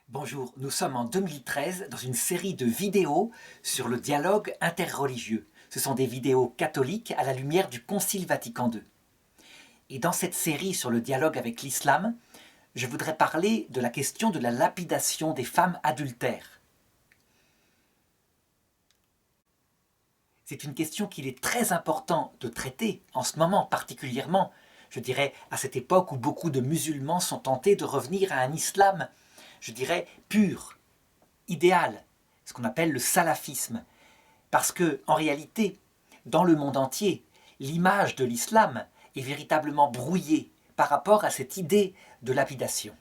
Bonjour, nous sommes en 2013 dans une série de vidéos sur le dialogue interreligieux. Ce sont des vidéos catholiques à la lumière du Concile Vatican II. Et dans cette série sur le dialogue avec l'islam, je voudrais parler de la question de la lapidation des femmes adultères. C'est une question qu'il est très important de traiter en ce moment particulièrement, je dirais à cette époque où beaucoup de musulmans sont tentés de revenir à un islam, je dirais, pur, idéal, ce qu'on appelle le salafisme. Parce que, en réalité, dans le monde entier, l'image de l'islam est véritablement brouillée par rapport à cette idée de lapidation.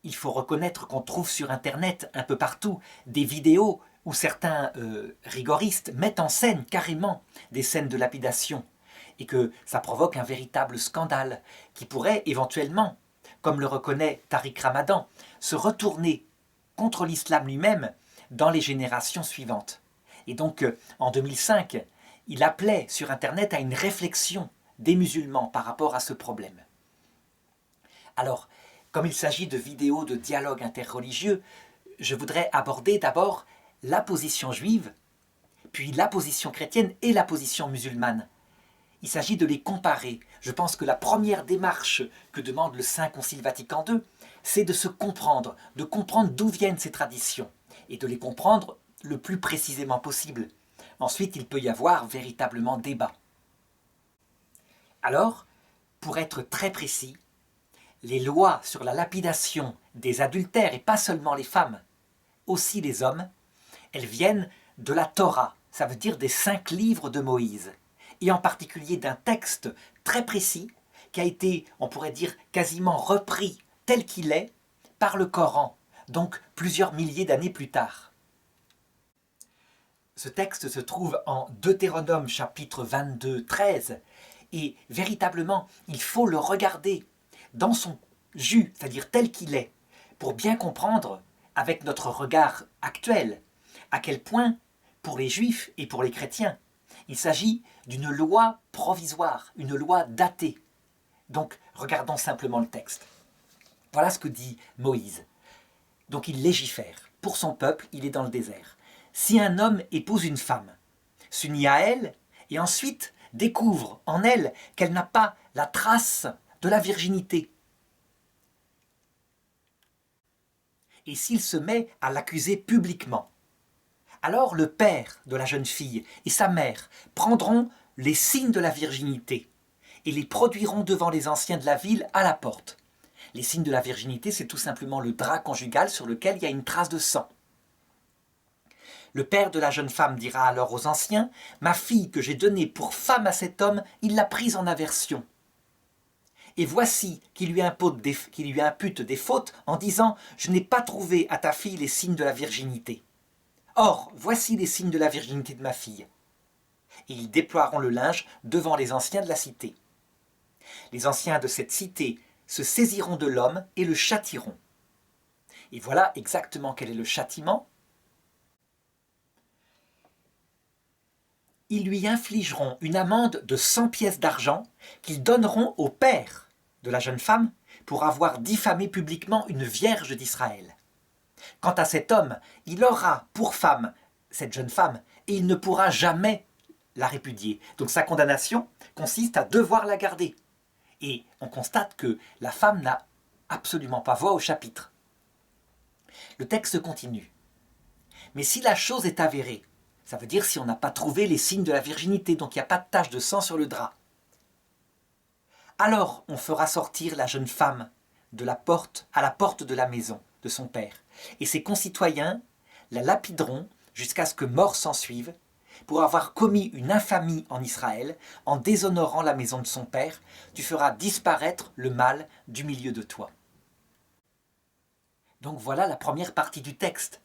Il faut reconnaître qu'on trouve sur Internet, un peu partout, des vidéos où certains rigoristes mettent en scène carrément des scènes de lapidation et que ça provoque un véritable scandale qui pourrait éventuellement, comme le reconnaît Tariq Ramadan, se retourner contre l'islam lui-même dans les générations suivantes. Et donc, en 2005, il appelait sur Internet à une réflexion des musulmans par rapport à ce problème. Alors, comme il s'agit de vidéos de dialogue interreligieux, je voudrais aborder d'abord la position juive, puis la position chrétienne et la position musulmane. Il s'agit de les comparer. Je pense que la première démarche que demande le Saint Concile Vatican II, c'est de se comprendre, de comprendre d'où viennent ces traditions, et de les comprendre le plus précisément possible. Ensuite, il peut y avoir véritablement débat. Alors, pour être très précis, les lois sur la lapidation des adultères, et pas seulement les femmes, aussi les hommes, elles viennent de la Torah, ça veut dire des 5 livres de Moïse, et en particulier d'un texte très précis qui a été, on pourrait dire, quasiment repris tel qu'il est par le Coran, donc plusieurs milliers d'années plus tard. Ce texte se trouve en Deutéronome chapitre 22, 13, et véritablement, il faut le regarder dans son jus, c'est-à-dire tel qu'il est, pour bien comprendre, avec notre regard actuel, à quel point, pour les juifs et pour les chrétiens, il s'agit d'une loi provisoire, une loi datée. Donc, regardons simplement le texte. Voilà ce que dit Moïse. Donc, il légifère. Pour son peuple, il est dans le désert. Si un homme épouse une femme, s'unit à elle, et ensuite découvre en elle qu'elle n'a pas la trace de la virginité, et s'il se met à l'accuser publiquement, alors le père de la jeune fille et sa mère prendront les signes de la virginité et les produiront devant les anciens de la ville à la porte. Les signes de la virginité, c'est tout simplement le drap conjugal sur lequel il y a une trace de sang. Le père de la jeune femme dira alors aux anciens : « Ma fille que j'ai donnée pour femme à cet homme, il l'a prise en aversion. Et voici qu'il lui impute des fautes en disant : « Je n'ai pas trouvé à ta fille les signes de la virginité. Or, voici les signes de la virginité de ma fille. » Et ils déploieront le linge devant les anciens de la cité. Les anciens de cette cité se saisiront de l'homme et le châtieront. Et voilà exactement quel est le châtiment. Ils lui infligeront une amende de 100 pièces d'argent qu'ils donneront au père de la jeune femme pour avoir diffamé publiquement une vierge d'Israël. Quant à cet homme, il aura pour femme cette jeune femme et il ne pourra jamais la répudier. Donc sa condamnation consiste à devoir la garder. Et on constate que la femme n'a absolument pas voix au chapitre. Le texte continue. Mais si la chose est avérée, ça veut dire si on n'a pas trouvé les signes de la virginité, donc il n'y a pas de tache de sang sur le drap, alors on fera sortir la jeune femme de la porte à la porte de la maison de son père, et ses concitoyens la lapideront jusqu'à ce que mort s'ensuive, pour avoir commis une infamie en Israël, en déshonorant la maison de son père, tu feras disparaître le mal du milieu de toi. Donc voilà la première partie du texte.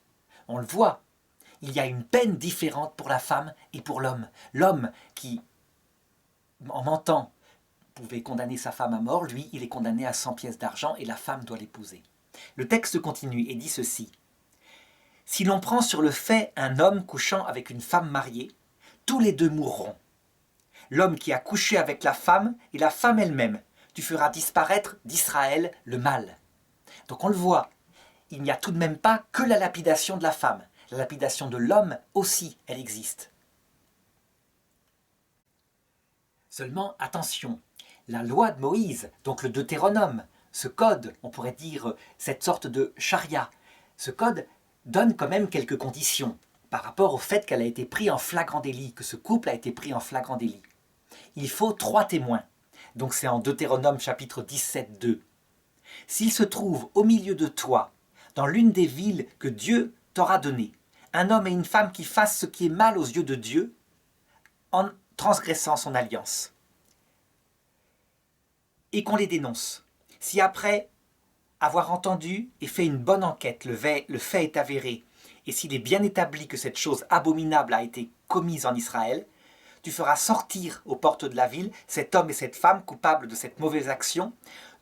On le voit, il y a une peine différente pour la femme et pour l'homme. L'homme qui, en mentant, pouvait condamner sa femme à mort, lui, il est condamné à 100 pièces d'argent et la femme doit l'épouser. Le texte continue et dit ceci. Si l'on prend sur le fait un homme couchant avec une femme mariée, tous les deux mourront. L'homme qui a couché avec la femme et la femme elle-même, tu feras disparaître d'Israël le mal. Donc on le voit, il n'y a tout de même pas que la lapidation de la femme. La lapidation de l'homme aussi, elle existe. Seulement, attention, la loi de Moïse, donc le Deutéronome, ce code, on pourrait dire cette sorte de charia, ce code donne quand même quelques conditions par rapport au fait qu'elle a été prise en flagrant délit, que ce couple a été pris en flagrant délit. Il faut 3 témoins. Donc c'est en Deutéronome chapitre 17, 2. S'il se trouve au milieu de toi, dans l'une des villes que Dieu t'aura données, un homme et une femme qui fassent ce qui est mal aux yeux de Dieu, en transgressant son alliance, et qu'on les dénonce. Si après avoir entendu et fait une bonne enquête, le fait est avéré, et s'il est bien établi que cette chose abominable a été commise en Israël, tu feras sortir aux portes de la ville cet homme et cette femme coupables de cette mauvaise action.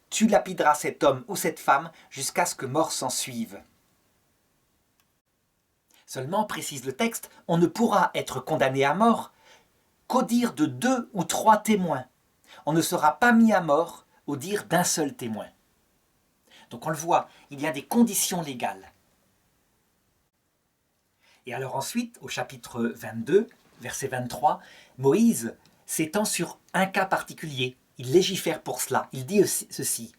Tu lapideras cet homme ou cette femme jusqu'à ce que mort s'en suive. Seulement, précise le texte, on ne pourra être condamné à mort qu'au dire de 2 ou 3 témoins. On ne sera pas mis à mort au dire d'un seul témoin. Donc on le voit, il y a des conditions légales. Et alors ensuite, au chapitre 22, verset 23, Moïse s'étend sur un cas particulier. Il légifère pour cela. Il dit ceci.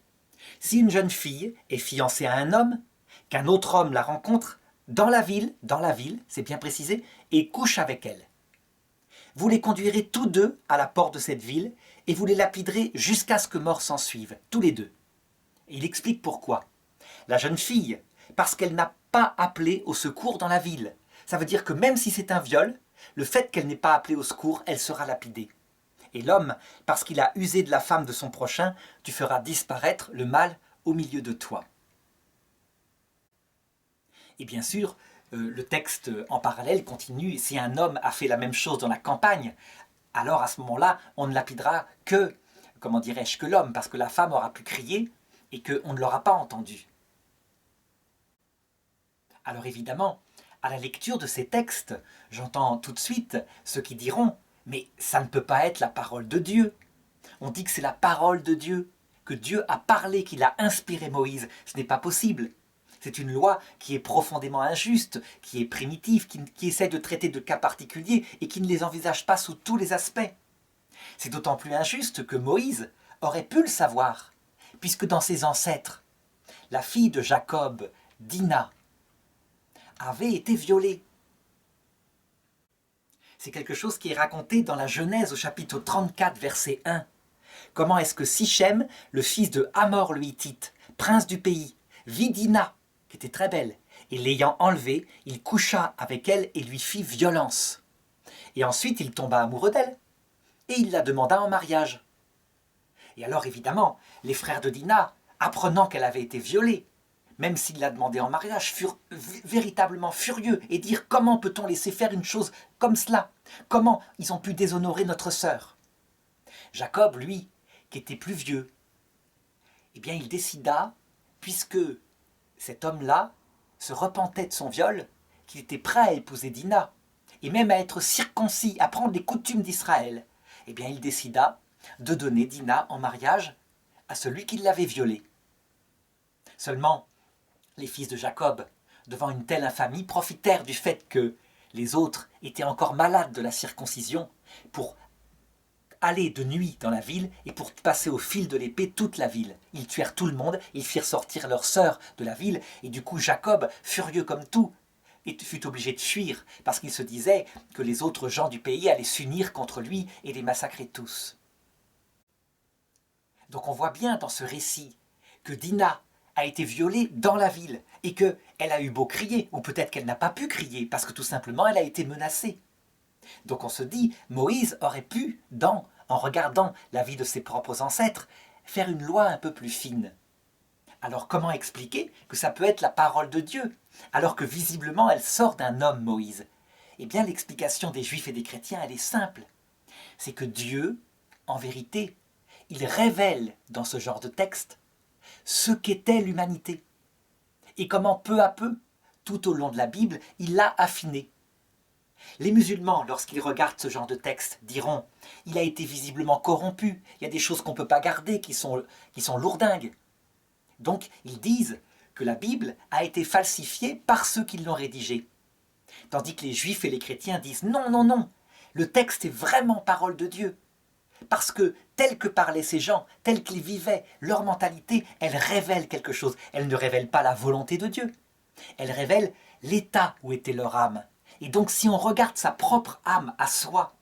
Si une jeune fille est fiancée à un homme, qu'un autre homme la rencontre dans la ville, c'est bien précisé, et couche avec elle. Vous les conduirez tous deux à la porte de cette ville et vous les lapiderez jusqu'à ce que mort s'en suive, tous les deux. Et il explique pourquoi. La jeune fille, parce qu'elle n'a pas appelé au secours dans la ville. Ça veut dire que même si c'est un viol, le fait qu'elle n'ait pas appelé au secours, elle sera lapidée. Et l'homme, parce qu'il a usé de la femme de son prochain, tu feras disparaître le mal au milieu de toi. Et bien sûr, le texte en parallèle continue. Si un homme a fait la même chose dans la campagne, alors à ce moment-là, on ne lapidera que, que l'homme, parce que la femme aura pu crier et qu'on ne l'aura pas entendu. Alors évidemment, à la lecture de ces textes, j'entends tout de suite ceux qui diront « Mais ça ne peut pas être la parole de Dieu !» On dit que c'est la parole de Dieu, que Dieu a parlé, qu'il a inspiré Moïse. Ce n'est pas possible. C'est une loi qui est profondément injuste, qui est primitive, qui essaie de traiter de cas particuliers et qui ne les envisage pas sous tous les aspects. C'est d'autant plus injuste que Moïse aurait pu le savoir, puisque dans ses ancêtres, la fille de Jacob, Dina, avait été violée. C'est quelque chose qui est raconté dans la Genèse au chapitre 34, verset 1. Comment est-ce que Sichem, le fils de Hamor le Hittite, prince du pays, vit Dina, qui était très belle, et l'ayant enlevée, il coucha avec elle et lui fit violence. Et ensuite il tomba amoureux d'elle, et il la demanda en mariage. Et alors évidemment, les frères de Dina, apprenant qu'elle avait été violée, même s'il l'a demandé en mariage, furent véritablement furieux et dirent « Comment peut-on laisser faire une chose comme cela? Comment ils ont pu déshonorer notre sœur ?» Jacob, lui, qui était plus vieux, eh bien il décida, puisque cet homme-là se repentait de son viol, qu'il était prêt à épouser Dina, et même à être circoncis, à prendre les coutumes d'Israël, eh bien il décida de donner Dina en mariage à celui qui l'avait violée. Seulement, les fils de Jacob, devant une telle infamie, profitèrent du fait que les autres étaient encore malades de la circoncision pour aller de nuit dans la ville et pour passer au fil de l'épée toute la ville. Ils tuèrent tout le monde, ils firent sortir leur sœur de la ville, et du coup Jacob, furieux comme tout, fut obligé de fuir, parce qu'il se disait que les autres gens du pays allaient s'unir contre lui et les massacrer tous. Donc on voit bien dans ce récit que Dina a été violée dans la ville, et qu'elle a eu beau crier, ou peut-être qu'elle n'a pas pu crier, parce que tout simplement elle a été menacée. Donc on se dit, Moïse aurait pu, en regardant la vie de ses propres ancêtres, faire une loi un peu plus fine. Alors comment expliquer que ça peut être la parole de Dieu, alors que visiblement elle sort d'un homme, Moïse? Eh bien l'explication des Juifs et des chrétiens, elle est simple. C'est que Dieu, en vérité, il révèle dans ce genre de texte ce qu'était l'humanité. Et comment peu à peu, tout au long de la Bible, il l'a affiné. Les musulmans, lorsqu'ils regardent ce genre de texte, diront « il a été visiblement corrompu, il y a des choses qu'on ne peut pas garder, qui sont lourdingues ». Donc ils disent que la Bible a été falsifiée par ceux qui l'ont rédigée. Tandis que les Juifs et les chrétiens disent non, non, non, le texte est vraiment parole de Dieu. Parce que tel que parlaient ces gens, tel qu'ils vivaient, leur mentalité, elle révèle quelque chose. Elle ne révèle pas la volonté de Dieu. Elle révèle l'état où était leur âme. Et donc si on regarde sa propre âme à soi,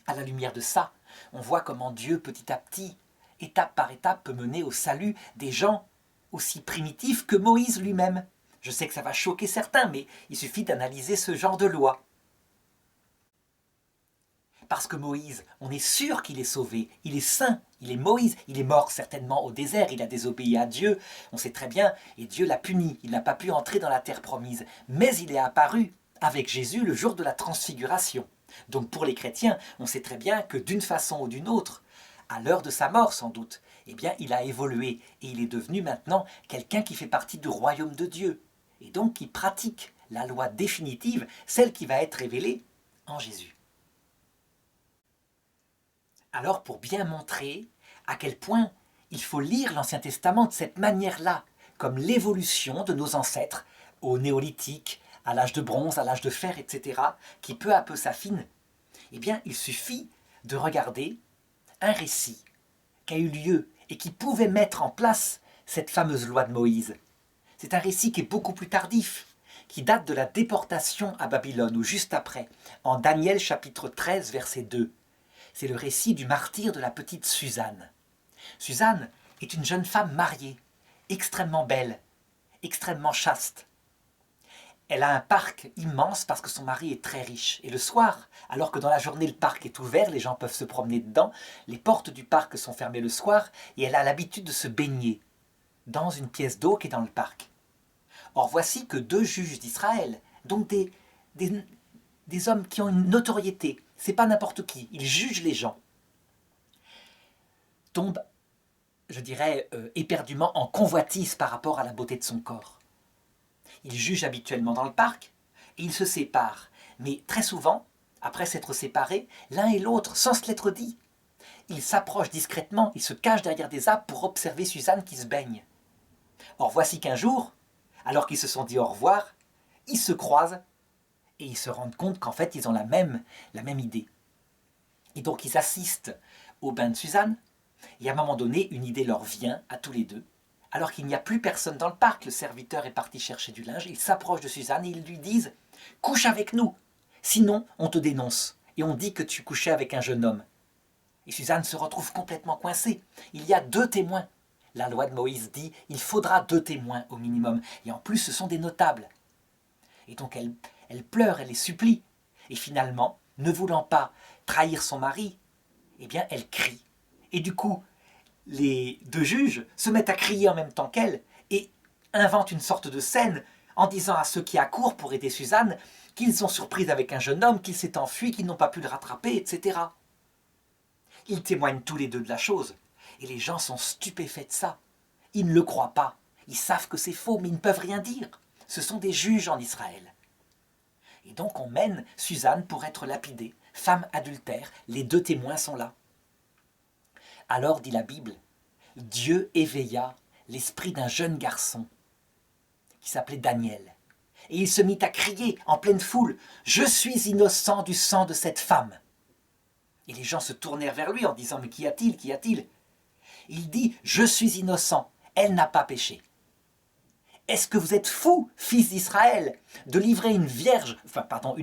à la lumière de ça, on voit comment Dieu, petit à petit, étape par étape, peut mener au salut des gens aussi primitifs que Moïse lui-même. Je sais que ça va choquer certains, mais il suffit d'analyser ce genre de loi. Parce que Moïse, on est sûr qu'il est sauvé, il est saint, il est Moïse, il est mort certainement au désert, il a désobéi à Dieu, on sait très bien, et Dieu l'a puni, il n'a pas pu entrer dans la terre promise, mais il est apparu avec Jésus le jour de la transfiguration. Donc pour les chrétiens, on sait très bien que d'une façon ou d'une autre, à l'heure de sa mort sans doute, eh bien il a évolué et il est devenu maintenant quelqu'un qui fait partie du royaume de Dieu, et donc qui pratique la loi définitive, celle qui va être révélée en Jésus. Alors pour bien montrer à quel point il faut lire l'Ancien Testament de cette manière-là, comme l'évolution de nos ancêtres au néolithique, à l'âge de bronze, à l'âge de fer, etc., qui peu à peu s'affine, eh bien il suffit de regarder un récit qui a eu lieu et qui pouvait mettre en place cette fameuse loi de Moïse. C'est un récit qui est beaucoup plus tardif, qui date de la déportation à Babylone, ou juste après, en Daniel chapitre 13, verset 2. C'est le récit du martyre de la petite Suzanne. Suzanne est une jeune femme mariée, extrêmement belle, extrêmement chaste. Elle a un parc immense parce que son mari est très riche. Et le soir, alors que dans la journée le parc est ouvert, les gens peuvent se promener dedans, les portes du parc sont fermées le soir et elle a l'habitude de se baigner dans une pièce d'eau qui est dans le parc. Or voici que deux juges d'Israël, donc des hommes qui ont une notoriété, c'est pas n'importe qui, ils jugent les gens, tombent, je dirais, éperdument en convoitise par rapport à la beauté de son corps. Ils jugent habituellement dans le parc et ils se séparent. Mais très souvent, après s'être séparés, l'un et l'autre, sans se l'être dit, ils s'approchent discrètement, ils se cachent derrière des arbres pour observer Suzanne qui se baigne. Or voici qu'un jour, alors qu'ils se sont dit au revoir, ils se croisent et ils se rendent compte qu'en fait ils ont la même idée. Et donc ils assistent au bain de Suzanne et à un moment donné, une idée leur vient à tous les deux. Alors qu'il n'y a plus personne dans le parc, le serviteur est parti chercher du linge, ils s'approchent de Suzanne et ils lui disent « Couche avec nous, sinon on te dénonce et on dit que tu couchais avec un jeune homme. » Et Suzanne se retrouve complètement coincée. Il y a 2 témoins. La loi de Moïse dit « Il faudra 2 témoins au minimum. » Et en plus, ce sont des notables. Et donc elle pleure, elle les supplie. Et finalement, ne voulant pas trahir son mari, eh bien elle crie. Et du coup, les 2 juges se mettent à crier en même temps qu'elle et inventent une sorte de scène en disant à ceux qui accourent pour aider Suzanne qu'ils sont surpris avec un jeune homme, qu'il s'est enfui, qu'ils n'ont pas pu le rattraper, etc. Ils témoignent tous les 2 de la chose et les gens sont stupéfaits de ça. Ils ne le croient pas, ils savent que c'est faux mais ils ne peuvent rien dire. Ce sont des juges en Israël. Et donc on mène Suzanne pour être lapidée, femme adultère, les 2 témoins sont là. Alors, dit la Bible, Dieu éveilla l'esprit d'un jeune garçon qui s'appelait Daniel. Et il se mit à crier en pleine foule « Je suis innocent du sang de cette femme !» Et les gens se tournèrent vers lui en disant « Mais qu'y a-t-il ? Qu'y a-t-il » Il dit « Je suis innocent, elle n'a pas péché. » Est-ce que vous êtes fous, fils d'Israël, de livrer une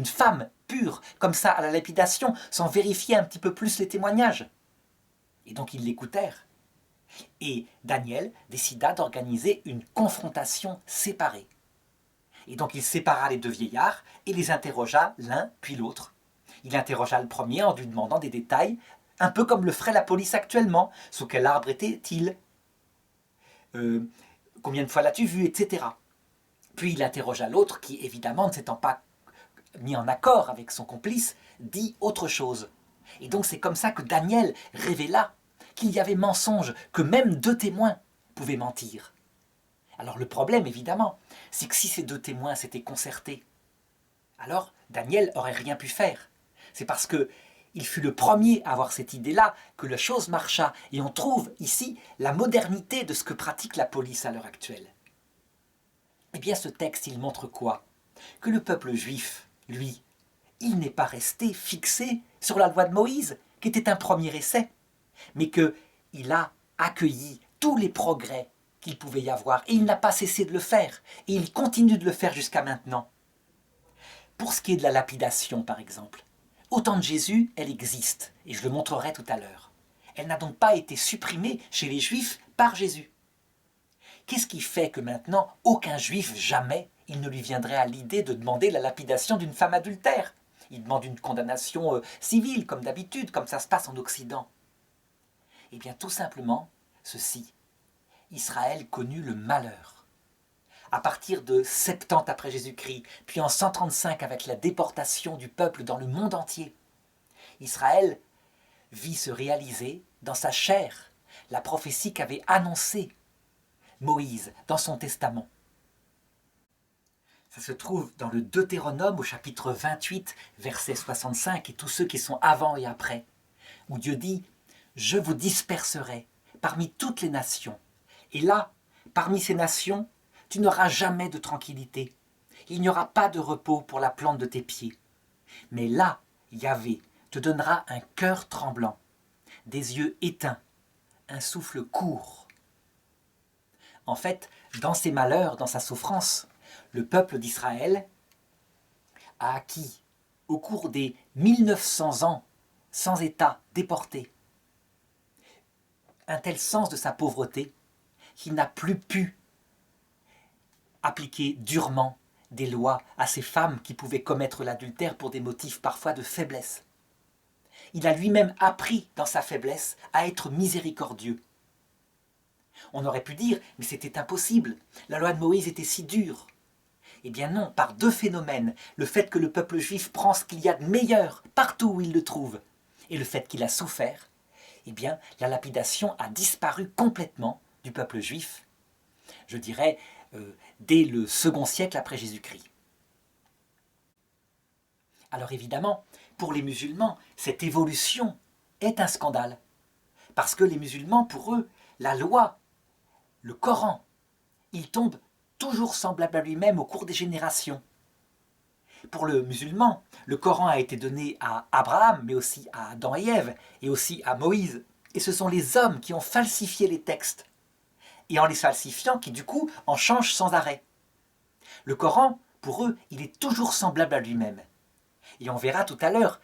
femme pure comme ça à la lapidation sans vérifier un petit peu plus les témoignages ? Et donc ils l'écoutèrent. Et Daniel décida d'organiser une confrontation séparée. Et donc il sépara les 2 vieillards et les interrogea l'un puis l'autre. Il interrogea le premier en lui demandant des détails, un peu comme le ferait la police actuellement. Sous quel arbre était-il ? Combien de fois l'as-tu vu, etc. Puis il interrogea l'autre qui, évidemment, ne s'étant pas mis en accord avec son complice, dit autre chose. Et donc c'est comme ça que Daniel révéla qu'il y avait mensonge, que même 2 témoins pouvaient mentir. Alors le problème, évidemment, c'est que si ces 2 témoins s'étaient concertés, alors Daniel n'aurait rien pu faire. C'est parce que il fut le premier à avoir cette idée-là, que la chose marcha. Et on trouve ici la modernité de ce que pratique la police à l'heure actuelle. Eh bien, ce texte, il montre quoi? Que le peuple juif, lui, il n'est pas resté fixé sur la loi de Moïse, qui était un premier essai, mais qu'il a accueilli tous les progrès qu'il pouvait y avoir, et il n'a pas cessé de le faire, et il continue de le faire jusqu'à maintenant. Pour ce qui est de la lapidation, par exemple, au temps de Jésus, elle existe, et je le montrerai tout à l'heure. Elle n'a donc pas été supprimée chez les Juifs par Jésus. Qu'est-ce qui fait que maintenant, aucun Juif, jamais, il ne lui viendrait à l'idée de demander la lapidation d'une femme adultère? Il demande une condamnation civile, comme d'habitude, comme ça se passe en Occident. Eh bien, tout simplement, ceci. Israël connut le malheur. À partir de 70 après Jésus-Christ, puis en 135 avec la déportation du peuple dans le monde entier, Israël vit se réaliser dans sa chair la prophétie qu'avait annoncée Moïse dans son testament. Ça se trouve dans le Deutéronome au chapitre 28, verset 65, et tous ceux qui sont avant et après, où Dieu dit « Je vous disperserai parmi toutes les nations, et là, parmi ces nations, tu n'auras jamais de tranquillité. Il n'y aura pas de repos pour la plante de tes pieds. Mais là, Yahvé te donnera un cœur tremblant, des yeux éteints, un souffle court. » En fait, dans ses malheurs, dans sa souffrance, le peuple d'Israël a acquis, au cours des 1900 ans sans État, déporté, un tel sens de sa pauvreté qu'il n'a plus pu appliquer durement des lois à ces femmes qui pouvaient commettre l'adultère pour des motifs parfois de faiblesse. Il a lui-même appris dans sa faiblesse à être miséricordieux. On aurait pu dire, mais c'était impossible, la loi de Moïse était si dure. Eh bien non, par deux phénomènes, le fait que le peuple juif prend ce qu'il y a de meilleur partout où il le trouve, et le fait qu'il a souffert, eh bien la lapidation a disparu complètement du peuple juif, je dirais, dès le second siècle après Jésus-Christ. Alors évidemment, pour les musulmans, cette évolution est un scandale, parce que les musulmans, pour eux, la loi, le Coran, il tombe toujours semblable à lui-même au cours des générations. Pour le musulman, le Coran a été donné à Abraham, mais aussi à Adam et Ève, et aussi à Moïse. Et ce sont les hommes qui ont falsifié les textes, et en les falsifiant, qui du coup en changent sans arrêt. Le Coran, pour eux, il est toujours semblable à lui-même. Et on verra tout à l'heure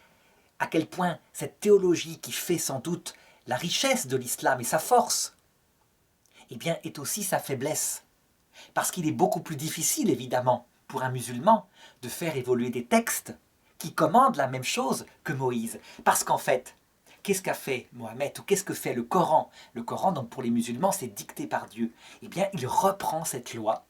à quel point cette théologie qui fait sans doute la richesse de l'islam et sa force, eh bien, est aussi sa faiblesse. Parce qu'il est beaucoup plus difficile, évidemment, pour un musulman de faire évoluer des textes qui commandent la même chose que Moïse. Parce qu'en fait, qu'est-ce qu'a fait Mohammed ou qu'est-ce que fait le Coran? Le Coran, donc pour les musulmans, c'est dicté par Dieu. Eh bien, il reprend cette loi.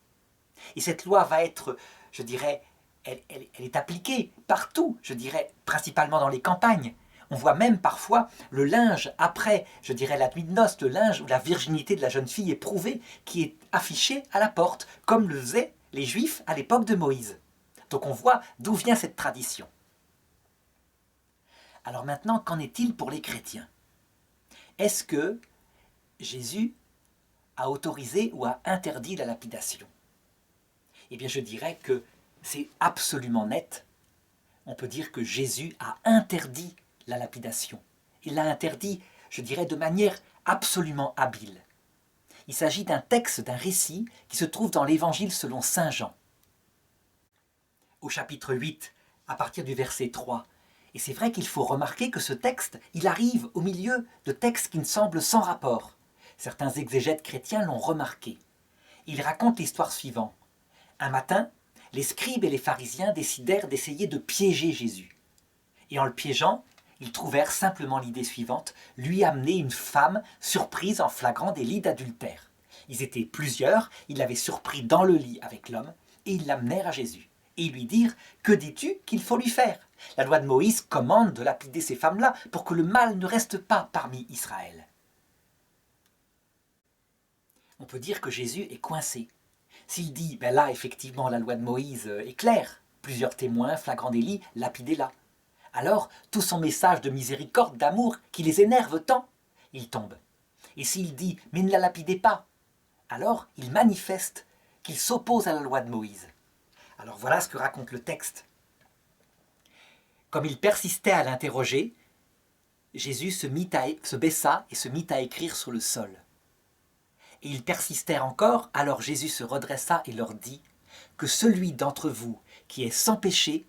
Et cette loi va être, je dirais, elle est appliquée partout, je dirais, principalement dans les campagnes. On voit même parfois le linge après, je dirais, la nuit de noces, le linge où la virginité de la jeune fille est prouvée, qui est affiché à la porte, comme le faisaient les Juifs à l'époque de Moïse. Donc on voit d'où vient cette tradition. Alors maintenant, qu'en est-il pour les chrétiens? Est-ce que Jésus a autorisé ou a interdit la lapidation? Eh bien, je dirais que c'est absolument net. On peut dire que Jésus a interdit la lapidation. Il l'a interdit, je dirais, de manière absolument habile. Il s'agit d'un texte, d'un récit qui se trouve dans l'Évangile selon saint Jean. Au chapitre 8, à partir du verset 3. Et c'est vrai qu'il faut remarquer que ce texte, il arrive au milieu de textes qui ne semblent sans rapport. Certains exégètes chrétiens l'ont remarqué. Il raconte l'histoire suivante. Un matin, les scribes et les pharisiens décidèrent d'essayer de piéger Jésus. Et en le piégeant, ils trouvèrent simplement l'idée suivante, lui amener une femme surprise en flagrant délit d'adultère. Ils étaient plusieurs, ils l'avaient surpris dans le lit avec l'homme, et ils l'amenèrent à Jésus. Et ils lui dirent, que dis-tu qu'il faut lui faire? La loi de Moïse commande de lapider ces femmes-là pour que le mal ne reste pas parmi Israël. On peut dire que Jésus est coincé. S'il dit, là effectivement la loi de Moïse est claire, plusieurs témoins, flagrant délit, lapidez-la. alors tout son message de miséricorde, d'amour, qui les énerve tant, il tombe. Et s'il dit « mais ne la lapidez pas », alors il manifeste qu'il s'oppose à la loi de Moïse. Alors voilà ce que raconte le texte. Comme il persistait à l'interroger, Jésus se baissa et se mit à écrire sur le sol. Et ils persistèrent encore, alors Jésus se redressa et leur dit « Que celui d'entre vous qui est sans péché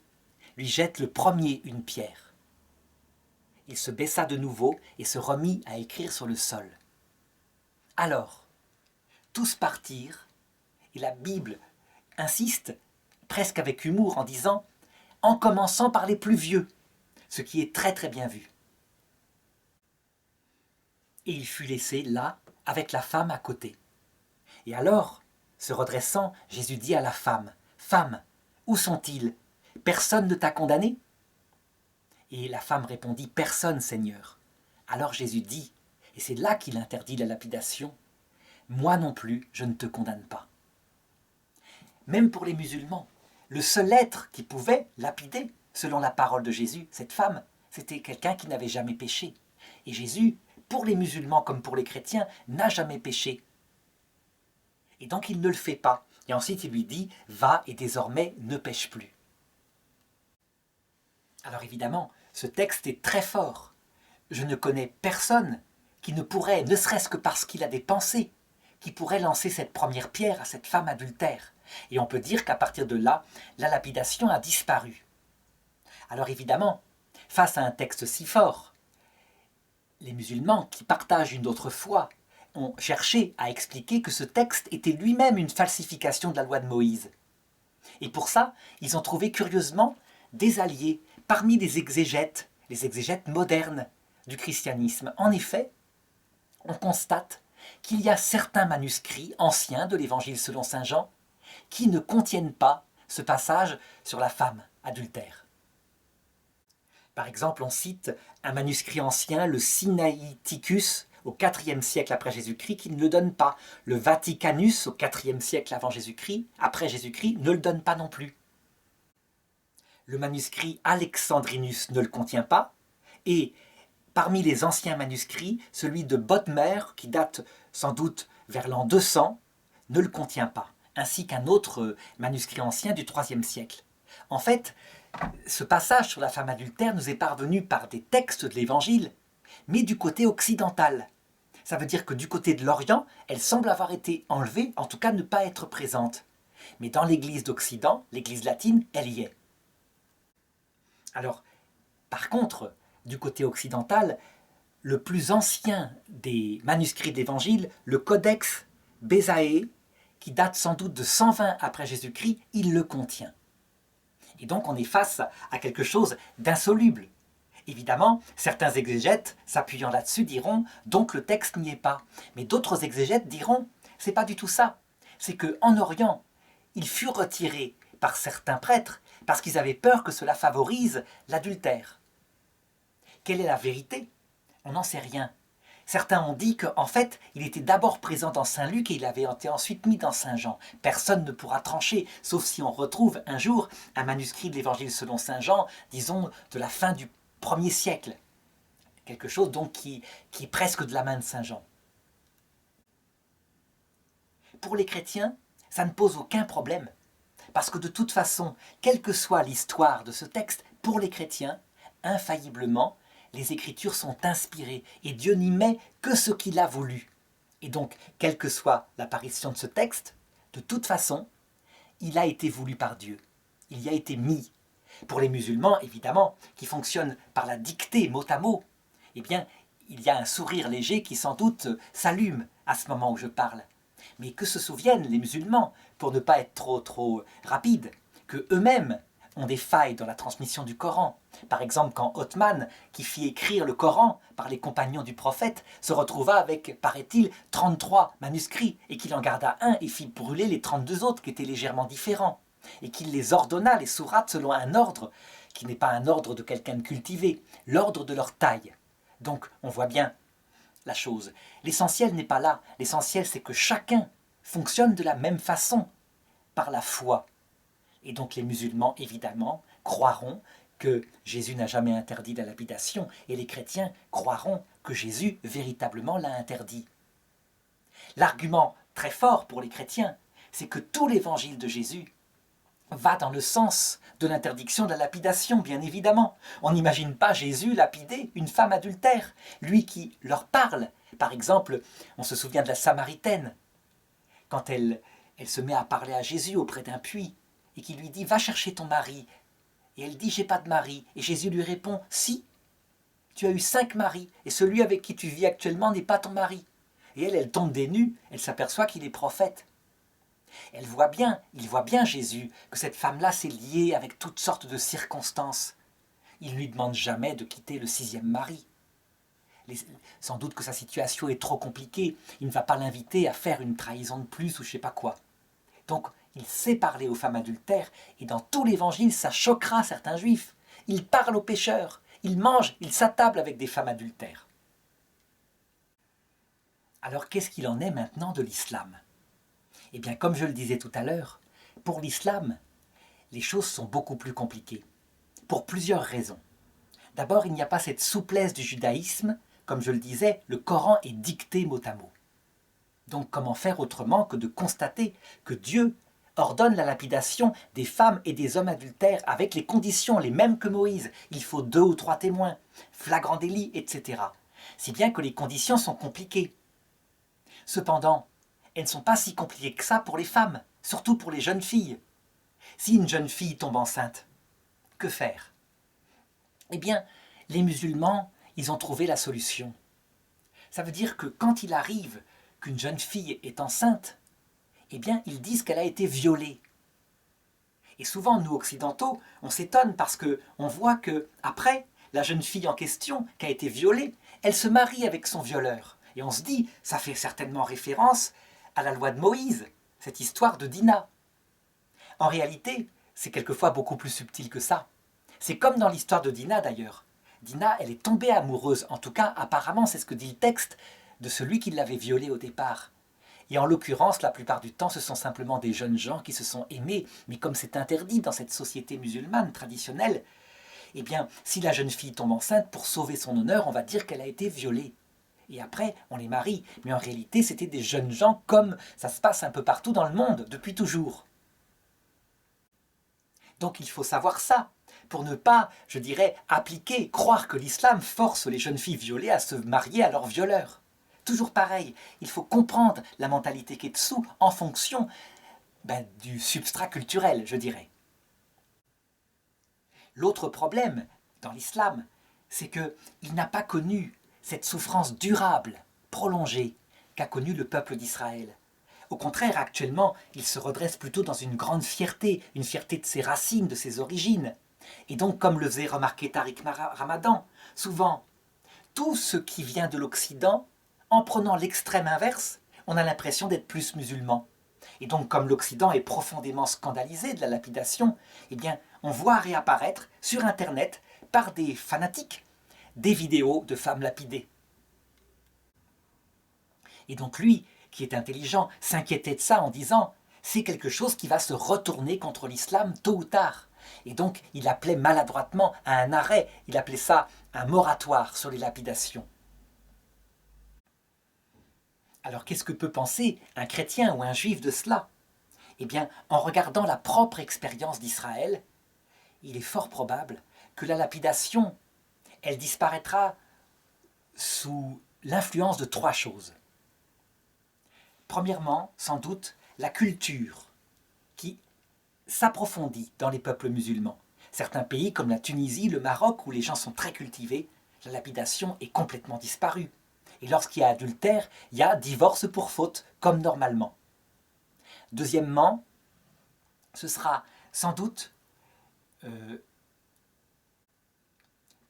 lui jette le premier une pierre. » Il se baissa de nouveau et se remit à écrire sur le sol. Alors, tous partirent, et la Bible insiste, presque avec humour, en disant « en commençant par les plus vieux », ce qui est très très bien vu. Et il fut laissé là, avec la femme à côté. Et alors, se redressant, Jésus dit à la femme « Femme, où sont-ils? Personne ne t'a condamné ?» Et la femme répondit « Personne, Seigneur. » Alors Jésus dit, et c'est là qu'il interdit la lapidation, « Moi non plus, je ne te condamne pas. » Même pour les musulmans, le seul être qui pouvait lapider, selon la parole de Jésus, cette femme, c'était quelqu'un qui n'avait jamais péché. Et Jésus, pour les musulmans comme pour les chrétiens, n'a jamais péché. Et donc il ne le fait pas. Et ensuite il lui dit « Va et désormais ne pêche plus. » Alors évidemment, ce texte est très fort. Je ne connais personne qui ne pourrait, ne serait-ce que parce qu'il a des pensées, qui pourrait lancer cette première pierre à cette femme adultère. Et on peut dire qu'à partir de là, la lapidation a disparu. Alors évidemment, face à un texte si fort, les musulmans qui partagent une autre foi ont cherché à expliquer que ce texte était lui-même une falsification de la loi de Moïse. Et pour ça, ils ont trouvé curieusement des alliés parmi les exégètes modernes du christianisme. En effet, on constate qu'il y a certains manuscrits anciens de l'Évangile selon saint Jean qui ne contiennent pas ce passage sur la femme adultère. Par exemple, on cite un manuscrit ancien, le Sinaiticus, au IVe siècle après Jésus-Christ, qui ne le donne pas. Le Vaticanus, au IVe siècle après Jésus-Christ, ne le donne pas non plus. Le manuscrit Alexandrinus ne le contient pas. Et parmi les anciens manuscrits, celui de Bodmer, qui date sans doute vers l'an 200, ne le contient pas, ainsi qu'un autre manuscrit ancien du IIIe siècle. En fait, ce passage sur la femme adultère nous est parvenu par des textes de l'Évangile, mais du côté occidental. Ça veut dire que du côté de l'Orient, elle semble avoir été enlevée, en tout cas ne pas être présente. Mais dans l'Église d'Occident, l'Église latine, elle y est. Alors, par contre, du côté occidental, le plus ancien des manuscrits d'Évangile, le Codex Bezae, qui date sans doute de 120 après Jésus-Christ, il le contient. Et donc on est face à quelque chose d'insoluble. Évidemment, certains exégètes, s'appuyant là-dessus, diront « donc le texte n'y est pas ». Mais d'autres exégètes diront « c'est pas du tout ça ». C'est qu'en Orient, il fut retiré par certains prêtres parce qu'ils avaient peur que cela favorise l'adultère. Quelle est la vérité? On n'en sait rien. Certains ont dit qu'en fait, il était d'abord présent dans Saint Luc et il avait été ensuite mis dans Saint Jean. Personne ne pourra trancher, sauf si on retrouve un jour un manuscrit de l'Évangile selon Saint Jean, disons de la fin du 1er siècle. Quelque chose donc qui est presque de la main de Saint Jean. Pour les chrétiens, ça ne pose aucun problème. Parce que de toute façon, quelle que soit l'histoire de ce texte, pour les chrétiens, infailliblement, les Écritures sont inspirées et Dieu n'y met que ce qu'il a voulu. Et donc, quelle que soit l'apparition de ce texte, de toute façon, il a été voulu par Dieu. Il y a été mis. Pour les musulmans, évidemment, qui fonctionnent par la dictée mot à mot, eh bien, il y a un sourire léger qui sans doute s'allume à ce moment où je parle. Mais que se souviennent les musulmans, pour ne pas être trop rapide, que eux-mêmes ont des failles dans la transmission du Coran. Par exemple, quand Othman, qui fit écrire le Coran par les compagnons du prophète, se retrouva avec, paraît-il, 33 manuscrits, et qu'il en garda un et fit brûler les 32 autres qui étaient légèrement différents, et qu'il les ordonna, les sourates, selon un ordre qui n'est pas un ordre de quelqu'un de cultivé, l'ordre de leur taille. Donc, on voit bien la chose. L'essentiel n'est pas là. L'essentiel, c'est que chacun fonctionne de la même façon, par la foi. Et donc les musulmans, évidemment, croiront que Jésus n'a jamais interdit la lapidation et les chrétiens croiront que Jésus véritablement l'a interdit. L'argument très fort pour les chrétiens, c'est que tout l'évangile de Jésus va dans le sens de l'interdiction de la lapidation, bien évidemment. On n'imagine pas Jésus lapider une femme adultère, lui qui leur parle. Par exemple, on se souvient de la Samaritaine, quand elle se met à parler à Jésus auprès d'un puits, et qui lui dit « Va chercher ton mari ». Et elle dit « J'ai pas de mari ». Et Jésus lui répond « Si, tu as eu 5 maris, et celui avec qui tu vis actuellement n'est pas ton mari ». Et elle tombe des nues, elle s'aperçoit qu'il est prophète. Il voit bien Jésus, que cette femme-là s'est liée avec toutes sortes de circonstances. Il ne lui demande jamais de quitter le 6e mari. Sans doute que sa situation est trop compliquée, il ne va pas l'inviter à faire une trahison de plus ou je ne sais pas quoi. Donc il sait parler aux femmes adultères, et dans tout l'évangile ça choquera certains juifs. Il parle aux pécheurs, il mange, il s'attable avec des femmes adultères. Alors qu'est-ce qu'il en est maintenant de l'islam ? Eh bien, comme je le disais tout à l'heure, pour l'islam, les choses sont beaucoup plus compliquées, pour plusieurs raisons. D'abord, il n'y a pas cette souplesse du judaïsme. Comme je le disais, le Coran est dicté mot à mot. Donc comment faire autrement que de constater que Dieu ordonne la lapidation des femmes et des hommes adultères avec les conditions les mêmes que Moïse. Il faut 2 ou 3 témoins, flagrant délit, etc. Si bien que les conditions sont compliquées. Cependant, elles ne sont pas si compliquées que ça pour les femmes, surtout pour les jeunes filles. Si une jeune fille tombe enceinte, que faire ? Eh bien, les musulmans, ils ont trouvé la solution. Ça veut dire que quand il arrive qu'une jeune fille est enceinte, eh bien, ils disent qu'elle a été violée. Et souvent, nous occidentaux, on s'étonne parce qu'on voit que après, la jeune fille en question, qui a été violée, elle se marie avec son violeur. Et on se dit, ça fait certainement référence à la loi de Moïse, cette histoire de Dina. En réalité, c'est quelquefois beaucoup plus subtil que ça. C'est comme dans l'histoire de Dina d'ailleurs. Dina, elle est tombée amoureuse, en tout cas apparemment c'est ce que dit le texte, de celui qui l'avait violée au départ. Et en l'occurrence, la plupart du temps, ce sont simplement des jeunes gens qui se sont aimés, mais comme c'est interdit dans cette société musulmane traditionnelle, eh bien, si la jeune fille tombe enceinte, pour sauver son honneur, on va dire qu'elle a été violée. Et après, on les marie. Mais en réalité, c'était des jeunes gens comme ça se passe un peu partout dans le monde, depuis toujours. Donc il faut savoir ça, pour ne pas, je dirais, appliquer, croire que l'islam force les jeunes filles violées à se marier à leur violeur. Toujours pareil, il faut comprendre la mentalité qui est dessous en fonction du substrat culturel, je dirais. L'autre problème dans l'islam, c'est qu'il n'a pas connu cette souffrance durable, prolongée, qu'a connue le peuple d'Israël. Au contraire, actuellement, il se redresse plutôt dans une grande fierté, une fierté de ses racines, de ses origines. Et donc, comme le faisait remarquer Tariq Ramadan, souvent, tout ce qui vient de l'Occident, en prenant l'extrême inverse, on a l'impression d'être plus musulman. Et donc, comme l'Occident est profondément scandalisé de la lapidation, eh bien, on voit réapparaître sur Internet, par des fanatiques, des vidéos de femmes lapidées. Et donc lui, qui est intelligent, s'inquiétait de ça en disant « c'est quelque chose qui va se retourner contre l'islam tôt ou tard ». Et donc il appelait maladroitement à un arrêt, il appelait ça un moratoire sur les lapidations. Alors qu'est-ce que peut penser un chrétien ou un juif de cela ? Eh bien, en regardant la propre expérience d'Israël, il est fort probable que la lapidation, elle disparaîtra sous l'influence de 3 choses. Premièrement, sans doute, la culture qui s'approfondit dans les peuples musulmans. Certains pays comme la Tunisie, le Maroc, où les gens sont très cultivés, la lapidation est complètement disparue. Et lorsqu'il y a adultère, il y a divorce pour faute, comme normalement. Deuxièmement, ce sera sans doute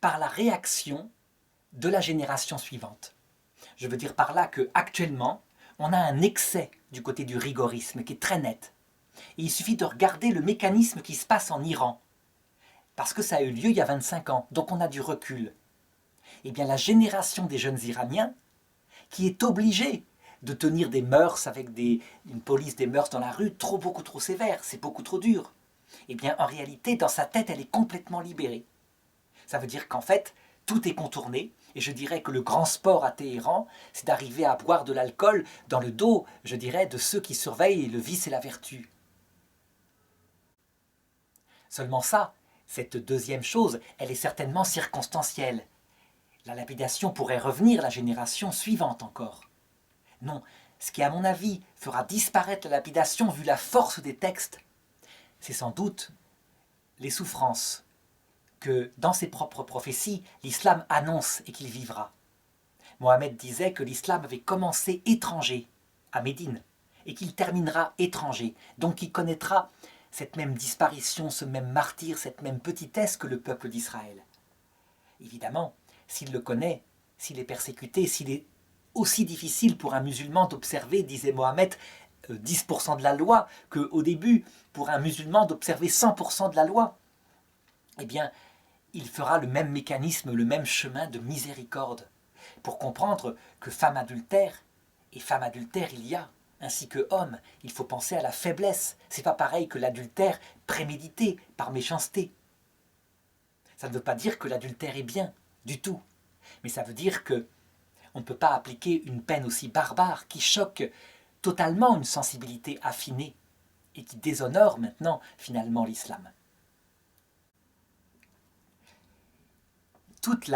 par la réaction de la génération suivante. Je veux dire par là qu'actuellement, on a un excès du côté du rigorisme qui est très net. Et il suffit de regarder le mécanisme qui se passe en Iran, parce que ça a eu lieu il y a 25 ans, donc on a du recul. Eh bien la génération des jeunes Iraniens, qui est obligée de tenir des mœurs avec une police des mœurs dans la rue beaucoup trop sévère, c'est beaucoup trop dur. Eh bien en réalité, dans sa tête, elle est complètement libérée. Ça veut dire qu'en fait, tout est contourné. Et je dirais que le grand sport à Téhéran, c'est d'arriver à boire de l'alcool dans le dos, je dirais, de ceux qui surveillent le vice et la vertu. Seulement ça, cette deuxième chose, elle est certainement circonstancielle. La lapidation pourrait revenir la génération suivante encore. Non, ce qui à mon avis fera disparaître la lapidation vu la force des textes, c'est sans doute les souffrances que dans ses propres prophéties, l'islam annonce et qu'il vivra. Mohammed disait que l'islam avait commencé étranger, à Médine, et qu'il terminera étranger, donc qu'il connaîtra cette même disparition, ce même martyre, cette même petitesse que le peuple d'Israël. Évidemment, s'il le connaît, s'il est persécuté, s'il est aussi difficile pour un musulman d'observer, disait Mohammed, 10% de la loi, qu'au début, pour un musulman d'observer 100% de la loi, eh bien, il fera le même mécanisme, le même chemin de miséricorde, pour comprendre que femme adultère, et femme adultère il y a, ainsi que homme, il faut penser à la faiblesse. C'est pas pareil que l'adultère prémédité, par méchanceté. Ça ne veut pas dire que l'adultère est bien, du tout. Mais ça veut dire que on ne peut pas appliquer une peine aussi barbare qui choque totalement une sensibilité affinée et qui déshonore maintenant finalement l'islam. Toute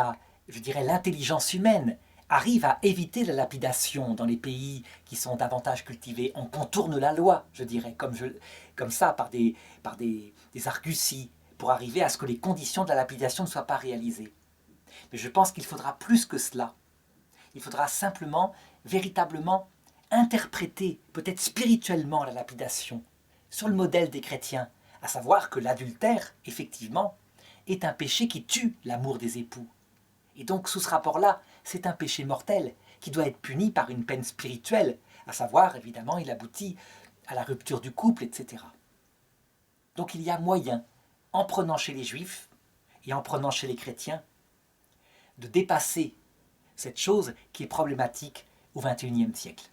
je dirais, l'intelligence humaine arrive à éviter la lapidation dans les pays qui sont davantage cultivés. On contourne la loi, je dirais, comme ça, par des arguties, pour arriver à ce que les conditions de la lapidation ne soient pas réalisées. Mais je pense qu'il faudra plus que cela. Il faudra simplement, véritablement, interpréter, peut-être spirituellement, la lapidation, sur le modèle des chrétiens, à savoir que l'adultère, effectivement, est un péché qui tue l'amour des époux. Et donc, sous ce rapport-là, c'est un péché mortel qui doit être puni par une peine spirituelle, à savoir, évidemment, il aboutit à la rupture du couple, etc. Donc il y a moyen, en prenant chez les juifs et en prenant chez les chrétiens, de dépasser cette chose qui est problématique au XXIe siècle.